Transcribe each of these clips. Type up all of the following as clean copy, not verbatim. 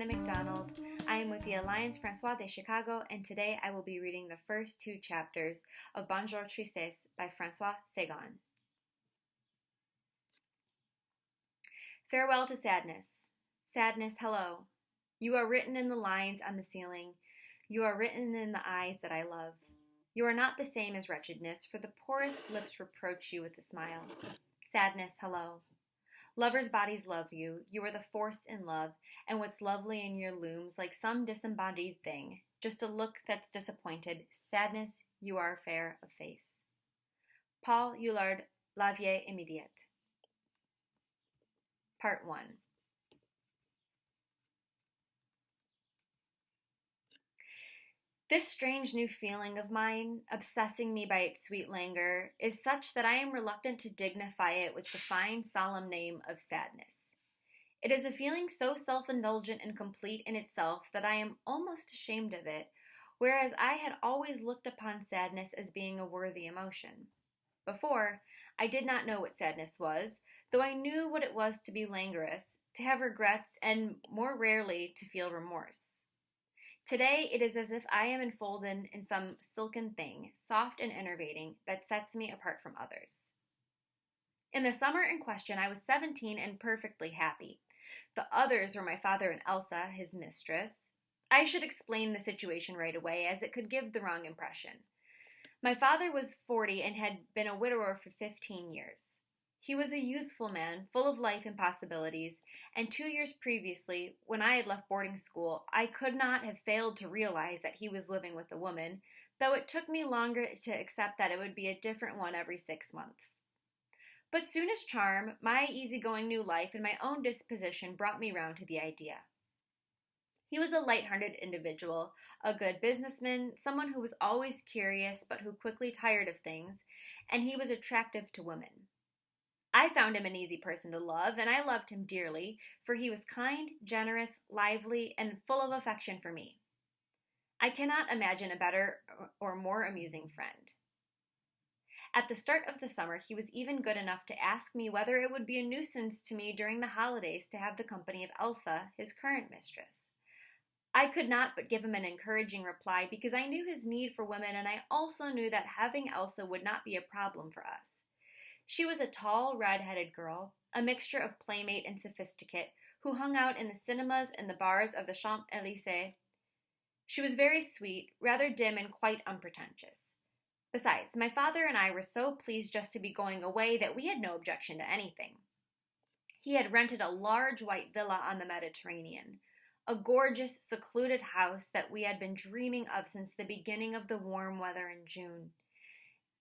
Anna McDonald. I am with the Alliance Françoise de Chicago, and today I will be reading the first two chapters of Bonjour Tristesse by Françoise Sagan. Farewell to sadness. Sadness, hello. You are written in the lines on the ceiling. You are written in the eyes that I love. You are not the same as wretchedness, for the poorest lips reproach you with a smile. Sadness, hello. Lovers' bodies love you. You are the force in love, and what's lovely in your looms like some disembodied thing, just a look that's disappointed. Sadness, you are fair of face. Paul Eulard, La Vie Immédiate. Part 1. This strange new feeling of mine, obsessing me by its sweet languor, is such that I am reluctant to dignify it with the fine, solemn name of sadness. It is a feeling so self-indulgent and complete in itself that I am almost ashamed of it, whereas I had always looked upon sadness as being a worthy emotion. Before, I did not know what sadness was, though I knew what it was to be languorous, to have regrets, and more rarely to feel remorse. Today, it is as if I am enfolded in some silken thing, soft and enervating, that sets me apart from others. In the summer in question, I was 17 and perfectly happy. The others were my father and Elsa, his mistress. I should explain the situation right away, as it could give the wrong impression. My father was 40 and had been a widower for 15 years. He was a youthful man, full of life and possibilities, and 2 years previously, when I had left boarding school, I could not have failed to realize that he was living with a woman, though it took me longer to accept that it would be a different one every 6 months. But soon as charm, my easygoing new life, and my own disposition brought me round to the idea. He was a light-hearted individual, a good businessman, someone who was always curious but who quickly tired of things, and he was attractive to women. I found him an easy person to love, and I loved him dearly, for he was kind, generous, lively, and full of affection for me. I cannot imagine a better or more amusing friend. At the start of the summer, he was even good enough to ask me whether it would be a nuisance to me during the holidays to have the company of Elsa, his current mistress. I could not but give him an encouraging reply because I knew his need for women, and I also knew that having Elsa would not be a problem for us. She was a tall, red-headed girl, a mixture of playmate and sophisticate, who hung out in the cinemas and the bars of the Champs-Élysées. She was very sweet, rather dim, and quite unpretentious. Besides, my father and I were so pleased just to be going away that we had no objection to anything. He had rented a large white villa on the Mediterranean, a gorgeous, secluded house that we had been dreaming of since the beginning of the warm weather in June.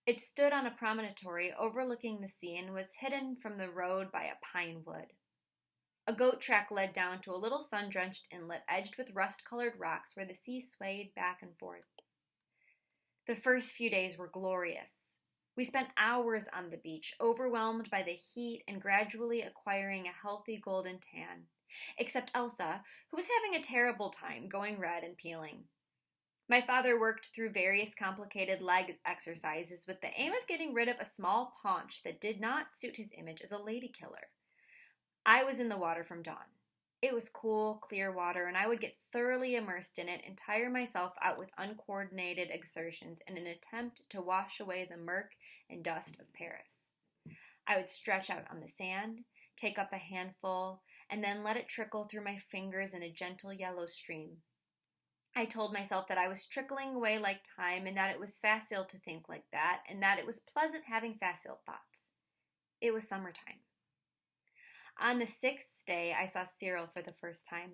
It stood on a promontory overlooking the sea and was hidden from the road by a pine wood. A goat track led down to a little sun-drenched inlet edged with rust-colored rocks where the sea swayed back and forth. The first few days were glorious. We spent hours on the beach, overwhelmed by the heat and gradually acquiring a healthy golden tan, except Elsa, who was having a terrible time, going red and peeling. My father worked through various complicated leg exercises with the aim of getting rid of a small paunch that did not suit his image as a lady killer. I was in the water from dawn. It was cool, clear water, and I would get thoroughly immersed in it and tire myself out with uncoordinated exertions in an attempt to wash away the murk and dust of Paris. I would stretch out on the sand, take up a handful, and then let it trickle through my fingers in a gentle yellow stream. I told myself that I was trickling away like time and that it was facile to think like that and that it was pleasant having facile thoughts. It was summertime. On the 6th day, I saw Cyril for the first time.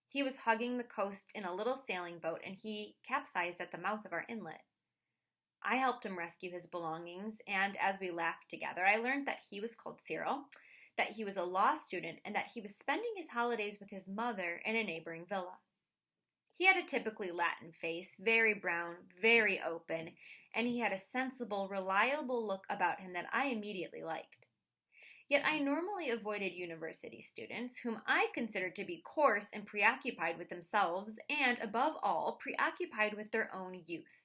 He was hugging the coast in a little sailing boat and he capsized at the mouth of our inlet. I helped him rescue his belongings, and as we laughed together, I learned that he was called Cyril, that he was a law student, and that he was spending his holidays with his mother in a neighboring villa. He had a typically Latin face, very brown, very open, and he had a sensible, reliable look about him that I immediately liked. Yet I normally avoided university students, whom I considered to be coarse and preoccupied with themselves, and, above all, preoccupied with their own youth.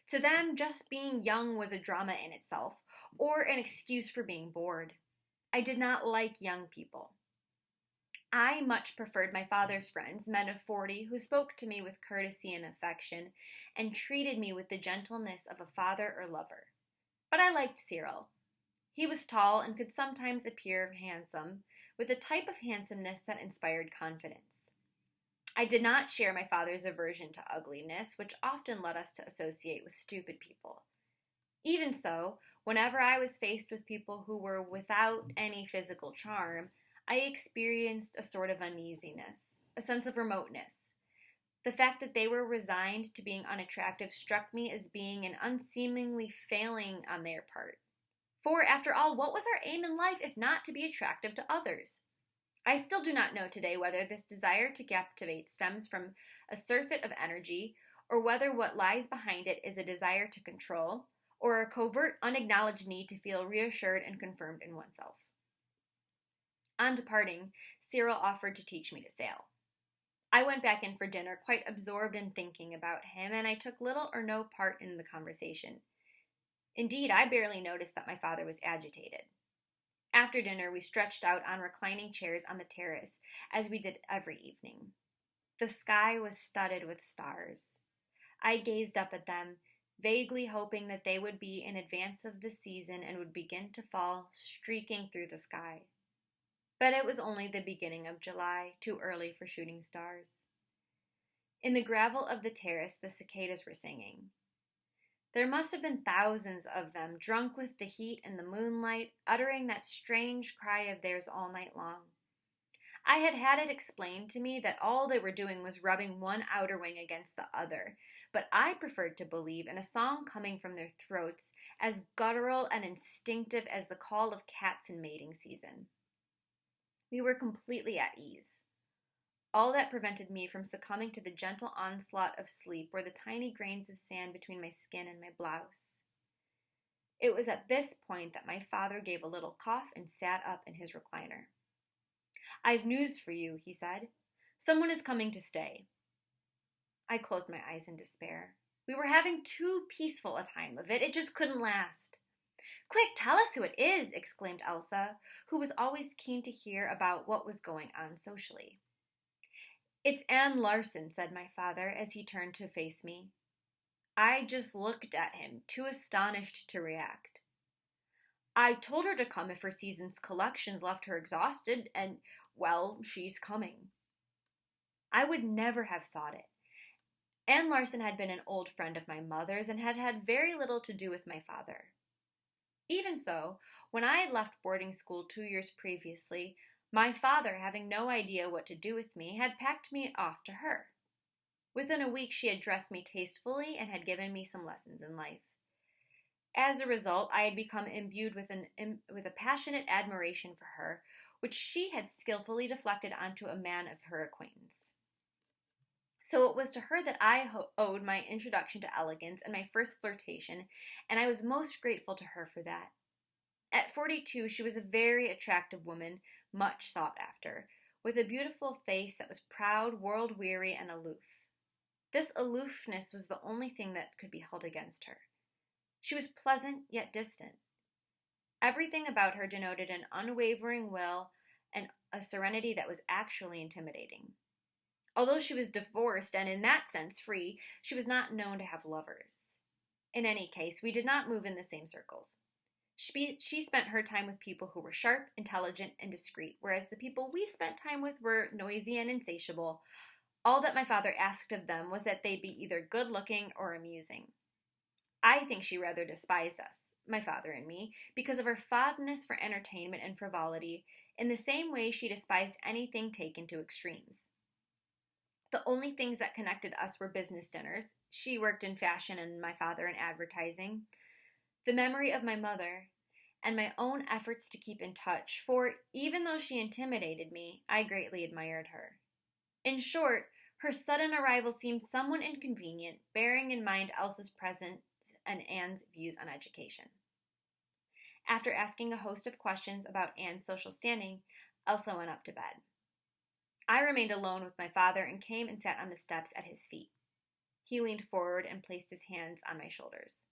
To them, just being young was a drama in itself, or an excuse for being bored. I did not like young people. I much preferred my father's friends, men of 40, who spoke to me with courtesy and affection, and treated me with the gentleness of a father or lover. But I liked Cyril. He was tall and could sometimes appear handsome, with a type of handsomeness that inspired confidence. I did not share my father's aversion to ugliness, which often led us to associate with stupid people. Even so, whenever I was faced with people who were without any physical charm, I experienced a sort of uneasiness, a sense of remoteness. The fact that they were resigned to being unattractive struck me as being an unseemly failing on their part. For, after all, what was our aim in life if not to be attractive to others? I still do not know today whether this desire to captivate stems from a surfeit of energy, or whether what lies behind it is a desire to control, or a covert, unacknowledged need to feel reassured and confirmed in oneself. On departing, Cyril offered to teach me to sail. I went back in for dinner, quite absorbed in thinking about him, and I took little or no part in the conversation. Indeed, I barely noticed that my father was agitated. After dinner, we stretched out on reclining chairs on the terrace, as we did every evening. The sky was studded with stars. I gazed up at them, vaguely hoping that they would be in advance of the season and would begin to fall, streaking through the sky. But it was only the beginning of July, too early for shooting stars. In the gravel of the terrace, the cicadas were singing. There must have been thousands of them, drunk with the heat and the moonlight, uttering that strange cry of theirs all night long. I had had it explained to me that all they were doing was rubbing one outer wing against the other, but I preferred to believe in a song coming from their throats as guttural and instinctive as the call of cats in mating season. We were completely at ease. All that prevented me from succumbing to the gentle onslaught of sleep were the tiny grains of sand between my skin and my blouse. It was at this point that my father gave a little cough and sat up in his recliner. "I've news for you," he said. "Someone is coming to stay." I closed my eyes in despair. We were having too peaceful a time of it. It just couldn't last. "Quick, tell us who it is," exclaimed Elsa, who was always keen to hear about what was going on socially. "It's Anne Larson," said my father as he turned to face me. I just looked at him, too astonished to react. "I told her to come if her season's collections left her exhausted, and, well, she's coming." I would never have thought it. Anne Larson had been an old friend of my mother's and had had very little to do with my father. Even so, when I had left boarding school 2 years previously, my father, having no idea what to do with me, had packed me off to her. Within a week she had dressed me tastefully and had given me some lessons in life. As a result, I had become imbued with a passionate admiration for her, which she had skillfully deflected onto a man of her acquaintance. So it was to her that I owed my introduction to elegance and my first flirtation, and I was most grateful to her for that. At 42, she was a very attractive woman, much sought after, with a beautiful face that was proud, world-weary, and aloof. This aloofness was the only thing that could be held against her. She was pleasant, yet distant. Everything about her denoted an unwavering will and a serenity that was actually intimidating. Although she was divorced and in that sense free, she was not known to have lovers. In any case, we did not move in the same circles. She spent her time with people who were sharp, intelligent, and discreet, whereas the people we spent time with were noisy and insatiable. All that my father asked of them was that they be either good-looking or amusing. I think she rather despised us, my father and me, because of our fondness for entertainment and frivolity, in the same way she despised anything taken to extremes. The only things that connected us were business dinners. She worked in fashion and my father in advertising. The memory of my mother, and my own efforts to keep in touch, for even though she intimidated me, I greatly admired her. In short, her sudden arrival seemed somewhat inconvenient, bearing in mind Elsa's presence and Anne's views on education. After asking a host of questions about Anne's social standing, Elsa went up to bed. I remained alone with my father and came and sat on the steps at his feet. He leaned forward and placed his hands on my shoulders.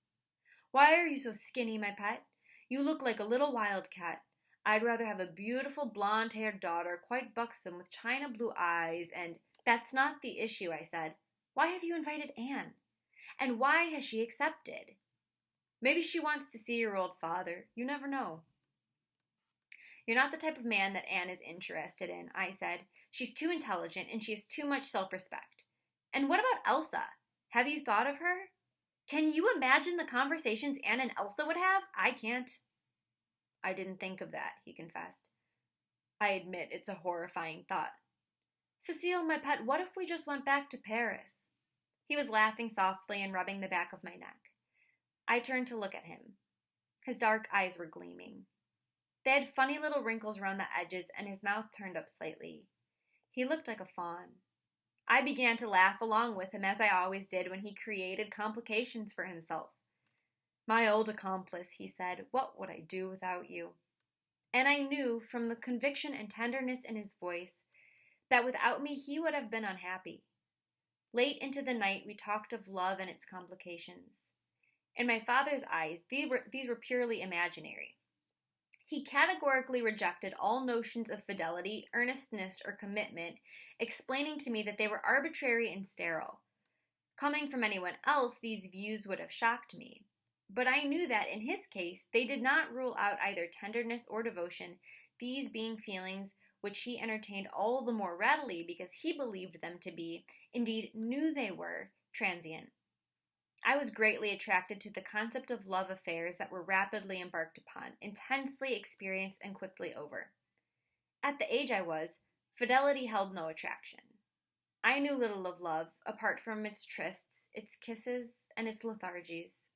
"Why are you so skinny, my pet? You look like a little wildcat. I'd rather have a beautiful blonde-haired daughter, quite buxom, with china blue eyes, and that's not the issue, I said. Why have you invited Anne? And why has she accepted? Maybe she wants to see your old father. You never know. You're not the type of man that Anne is interested in, I said. She's too intelligent and she has too much self-respect. And what about Elsa? Have you thought of her? Can you imagine the conversations Anne and Elsa would have? I can't. I didn't think of that, he confessed. I admit it's a horrifying thought. Cecile, my pet, what if we just went back to Paris? He was laughing softly and rubbing the back of my neck. I turned to look at him. His dark eyes were gleaming. They had funny little wrinkles around the edges, and his mouth turned up slightly. He looked like a fawn. I began to laugh along with him, as I always did when he created complications for himself. My old accomplice, he said, what would I do without you? And I knew, from the conviction and tenderness in his voice, that without me he would have been unhappy. Late into the night we talked of love and its complications. In my father's eyes, these were purely imaginary. He categorically rejected all notions of fidelity, earnestness, or commitment, explaining to me that they were arbitrary and sterile. Coming from anyone else, these views would have shocked me. But I knew that, in his case, they did not rule out either tenderness or devotion, these being feelings which he entertained all the more readily because he believed them to be, indeed knew they were, transient. I was greatly attracted to the concept of love affairs that were rapidly embarked upon, intensely experienced and quickly over. At the age I was, fidelity held no attraction. I knew little of love, apart from its trysts, its kisses, and its lethargies.